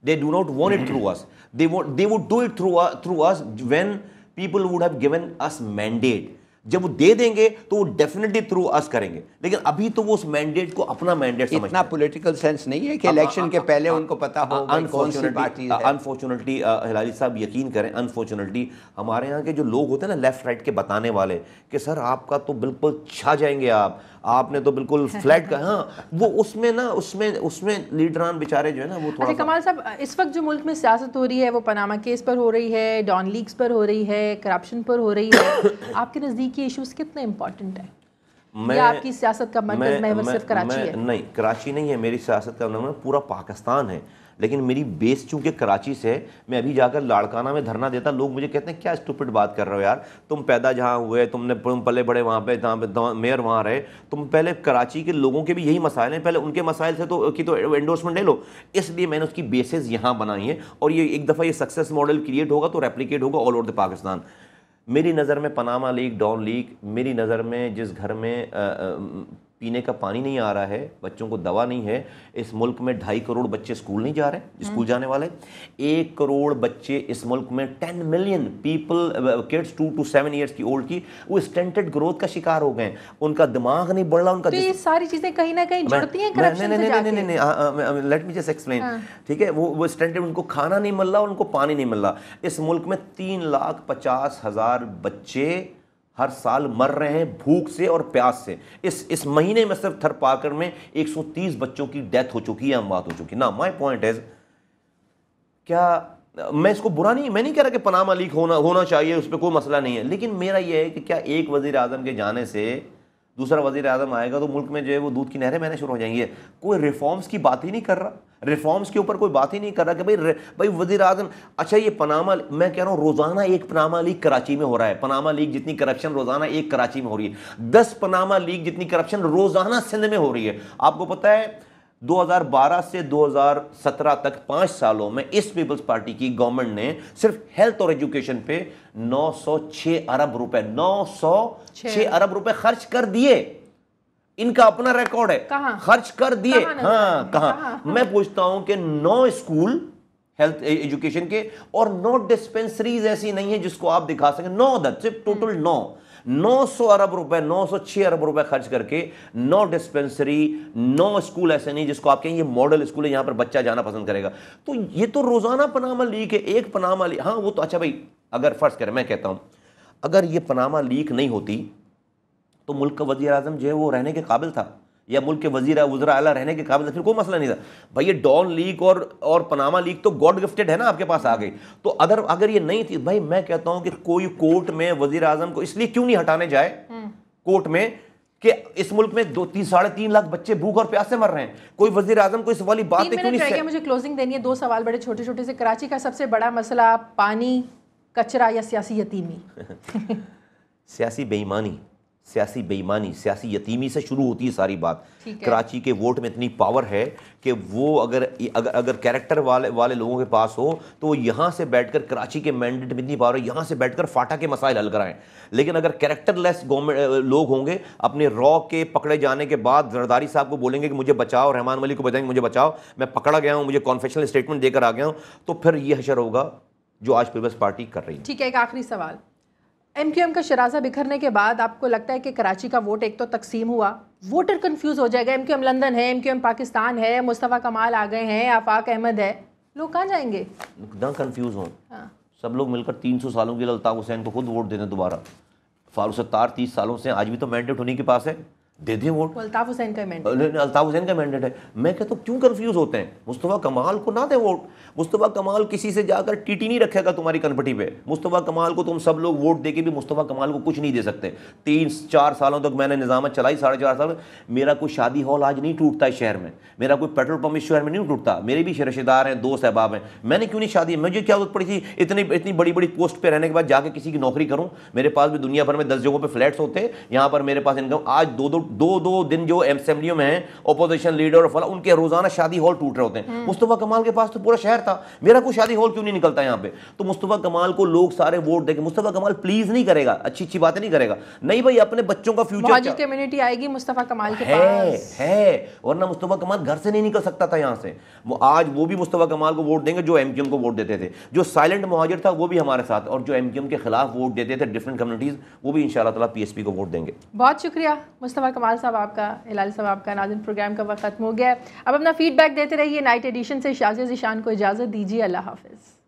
They do not want it through us. They would do it through us when people would have given us mandate. جب وہ دے دیں گے تو وہ ڈیفینیٹلی تھرو اس کریں گے، لیکن ابھی تو وہ اس مینڈیٹ کو اپنا مینڈیٹ سمجھتے ہیں. اتنا پولیٹیکل سینس نہیں ہے کہ الیکشن کے پہلے ان کو پتا ہو کون سی پارٹی ہے. انفارچونیٹلی ہلالی صاحب یقین کریں، انفارچونیٹلی ہمارے ہاں کے جو لوگ ہوتے ہیں نا لیفٹ رائٹ کے بتانے والے کہ سر آپ کا تو بالکل چھا جائیں گے، آپ نے تو بالکل فلیٹ کا، ہاں وہ اس میں نا اس میں لیڈران بیچارے جو ہے نا وہ تھوڑا. اچھا کمال صاحب، اس وقت جو ملک میں سیاست ہو رہی ہے وہ پاناما کیس پر ہو رہی ہے، ڈان لیگز پر ہو رہی ہے، کرپشن پر ہو رہی ہے، آپ کے نزدیک یہ ایشوز کتنے امپورٹنٹ ہیں؟ یا آپ کی سیاست کا مرکز محور صرف کراچی ہے؟ نہیں، کراچی نہیں ہے میری سیاست کا مرکز، پورا پاکستان ہے، لیکن میری بیس چونکہ کراچی سے ہے. میں ابھی جا کر لاڑکانہ میں دھرنا دیتا، لوگ مجھے کہتے ہیں کیا اسٹوپڈ بات کر رہے ہو یار، تم پیدا جہاں ہوئے، تم پلے بڑے وہاں پہ، میئر وہاں رہے، تم پہلے کراچی کے لوگوں کے بھی یہی مسائل ہیں، پہلے ان کے مسائل سے تو انڈورسمنٹ لے لو. اس لیے میں نے اس کی بیسز یہاں بنائی ہیں، اور یہ ایک دفعہ یہ سکسیس ماڈل کریٹ ہوگا تو ریپلیکیٹ ہوگا آل اوور دا پاکستان. میری نظر میں پاناما لیک، ڈان لیک، میری نظر میں جس گھر میں پینے کا پانی نہیں آ رہا ہے، بچوں کو دوا نہیں ہے، اس ملک میں 2.5 کروڑ بچے اسکول نہیں جا رہے ہیں، اسکول جانے والے 1 کروڑ بچے اس ملک میں 10 million people kids 2 to 7 years کی اولڈ کی وہ اسٹنٹڈ گروتھ کا شکار ہو گئے ہیں، ان کا دماغ نہیں بڑھ رہا، ان کا تو یہ ساری چیزیں کہیں نہ کہیں جڑتی ہیں کرپشن سے جا کے. نہیں، لیٹ می جسٹ ایکسپلین، ٹھیک ہے، وہ اسٹنٹڈ، ان کو کھانا نہیں مل رہا، ان کو پانی نہیں مل رہا. اس ملک میں 3,50,000 بچے ہر سال مر رہے ہیں بھوک سے اور پیاس سے. اس مہینے میں صرف تھر پاکر میں 130 بچوں کی ڈیتھ ہو چکی ہے، اموات ہو چکی. نا مائی پوائنٹ از، کیا میں اس کو برا نہیں، میں نہیں کہہ رہا کہ پاناما لیک ہونا چاہیے، اس پہ کوئی مسئلہ نہیں ہے، لیکن میرا یہ ہے کہ کیا ایک وزیر اعظم کے جانے سے دوسرا وزیر اعظم آئے گا تو ملک میں جو ہے وہ دودھ کی نہریں بہنا شروع ہو جائیں گی؟ کوئی ریفارمز کی بات ہی نہیں کر رہا، ریفارمز کے اوپر کوئی بات ہی نہیں کر رہا کہ بھائی وزیر اعظم. اچھا یہ پاناما، میں کہہ رہا ہوں روزانہ ایک پاناما لیک کراچی میں ہو رہا ہے. پاناما لیک جتنی کرپشن روزانہ ایک کراچی میں ہو رہی ہے، 10 پاناما لیک جتنی کرپشن روزانہ سندھ میں ہو رہی ہے. آپ کو پتہ ہے 2012 سے 2017 تک 5 سالوں میں اس پیپلز پارٹی کی گورنمنٹ نے صرف ہیلتھ اور ایجوکیشن پہ 906 ارب روپے 906 ارب روپے خرچ کر دیے. ان کا اپنا ریکارڈ ہے، خرچ کر دیے. ہاں کہاں؟ میں پوچھتا ہوں کہ 9 اسکول ہیلتھ ایجوکیشن کے اور 9 ڈسپینسریز ایسی نہیں ہیں جس کو آپ دکھا سکیں. 9 صرف ٹوٹل 900 ارب روپے 906 ارب روپے خرچ کر کے 9 ڈسپینسری 9 اسکول ایسے نہیں جس کو آپ کہیں یہ ماڈل اسکول ہے یہاں پر بچہ جانا پسند کرے گا. تو یہ تو روزانہ پاناما لیک ہے، ایک پاناما لیک. ہاں وہ تو اچھا بھائی اگر فرض کریں، میں کہتا ہوں اگر یہ پاناما لیک نہیں ہوتی تو ملک کا وزیر اعظم جو ہے وہ رہنے کے قابل تھا، یا ملک کے وزراء اعلیٰ رہنے کے قابل تھا، پھر کوئی مسئلہ نہیں تھا. بھائی یہ ڈان لیک اور پاناما لیک تو گاڈ گفٹڈ ہے نا، آپ کے پاس آ گئی. تو اگر یہ نہیں تھی، بھائی میں کہتا ہوں کہ کوئی کورٹ میں وزیر اعظم کو اس لیے کیوں نہیں ہٹانے جائے کورٹ میں کہ اس ملک میں 2-3.5 لاکھ بچے بھوک اور پیاس سے مر رہے ہیں، کوئی وزیر اعظم کو اس والی بات پہ کیوں نہیں. مجھے کلوزنگ دینی ہے، 2 سوال بڑے چھوٹے چھوٹے سے. کراچی کا سب سے بڑا مسئلہ پانی، کچرا یا سیاسی یتیمی؟ سیاسی بے ایمانی، سیاسی یتیمی سے شروع ہوتی ہے ساری بات. کراچی کے ووٹ میں اتنی پاور ہے کہ وہ اگر کیریکٹر والے لوگوں کے پاس ہو تو وہ یہاں سے بیٹھ کر کراچی کے مینڈیٹ میں اتنی پاور ہے، یہاں سے بیٹھ کر فاٹا کے مسائل حل کرائیں. لیکن اگر کیریکٹر لیس لوگ ہوں گے، اپنے را کے پکڑے جانے کے بعد زرداری صاحب کو بولیں گے کہ مجھے بچاؤ، رحمان ملک کو بتائیں گے مجھے بچاؤ، میں پکڑا گیا ہوں، مجھے کانفیشنل اسٹیٹمنٹ دے کر آ گیا ہوں، تو پھر یہ حشر ہوگا جو آج پیپلز پارٹی کر رہی ہے. ٹھیک ہے، ایک آخری سوال. ایم کیو ایم کا شرازہ بکھرنے کے بعد آپ کو لگتا ہے کہ کراچی کا ووٹ ایک تو تقسیم ہوا، ووٹر کنفیوز ہو جائے گا، ایم کیو ایم لندن ہے، ایم کیو ایم پاکستان ہے، مصطفیٰ کمال آ گئے ہیں، آفاق احمد ہے، لوگ کہاں جائیں گے؟ نہ کنفیوز ہوں، سب لوگ مل کر 300 سالوں کے لیے الطاف حسین کو خود ووٹ دینے دوبارہ. فاروق ستار 30 سالوں سے آج بھی تو مینڈیٹ انہیں کے پاس ہے. دے دیں ووٹ. الطاف حسین کا الطاف حسین کا مینڈیٹ ہے. میں کہتا ہوں کیوں کنفیوز ہوتے ہیں؟ مصطفیٰ کمال کو نہ دیں ووٹ. مصطفیٰ کمال کسی سے جا کر ٹی نہیں رکھے گا تمہاری کنپٹی پہ. مصطفیٰ کمال کو تم سب لوگ ووٹ دے کے بھی مصطفیٰ کمال کو کچھ نہیں دے سکتے. 3-4 سالوں تک میں نے نظامت چلائی, 4.5 سال میں میرا کوئی شادی ہال آج نہیں ٹوٹتا اس شہر میں, میرا کوئی پیٹرول پمپ اس شہر میں نہیں ٹوٹتا. میرے بھی رشتہ دار ہیں, دوست احباب ہیں. میں نے کیوں نہیں شادی, مجھے کیا ضرورت پڑی تھی اتنی بڑی بڑی پوسٹ پہ رہنے کے بعد جا کے کسی کی نوکری کروں؟ میرے پاس بھی دنیا بھر میں 10 جگہوں پہ فلیٹس ہوتے ہیں, یہاں پر میرے پاس انکم. آج دو دن جو اسمبلیوں میں ہیں اپوزیشن لیڈر اور فلاں, ان کے روزانہ شادی ہال ٹوٹ رہے ہوتے ہیں. مصطفیٰ کمال کے پاس تو پورا شہر تھا, میرا کوئی شادی ہال کیوں نہیں نکلتا یہاں پہ؟ تو مصطفیٰ کمال کو لوگ سارے ووٹ دے کے, مصطفیٰ کمال پلیز نہیں کرے گا, اچھی باتیں نہیں کرے گا. نہیں بھائی, اپنے بچوں کا فیوچر مہاجر کمیونٹی آئے گی مصطفیٰ کمال کے پاس ہے, ورنہ مصطفیٰ کمال گھر سے نہیں نکل سکتا تھا یہاں سے. آج وہ بھی مصطفیٰ کمال کو ووٹ دیں گے جو ایم کیو ایم کو ووٹ دیتے تھے. جو سائلنٹ مہاجر تھا وہ بھی ہمارے ساتھ, اور جو ایم کیو ایم کے خلاف ووٹ دیتے تھے ڈفرینٹ کمیونٹیز, وہ بھی انشاءاللہ تعالیٰ پی ایس پی کو ووٹ دیں گے. بہت شکریہ مصطفیٰ کمال صاحب آپ کا, ہلال صاحب آپ کا. ناظرین پروگرام کا وقت ختم ہو گیا ہے. اب اپنا فیڈ بیک دیتے رہیے. نائٹ ایڈیشن سے شازیہ ذیشان کو اجازت دیجیے. اللہ حافظ.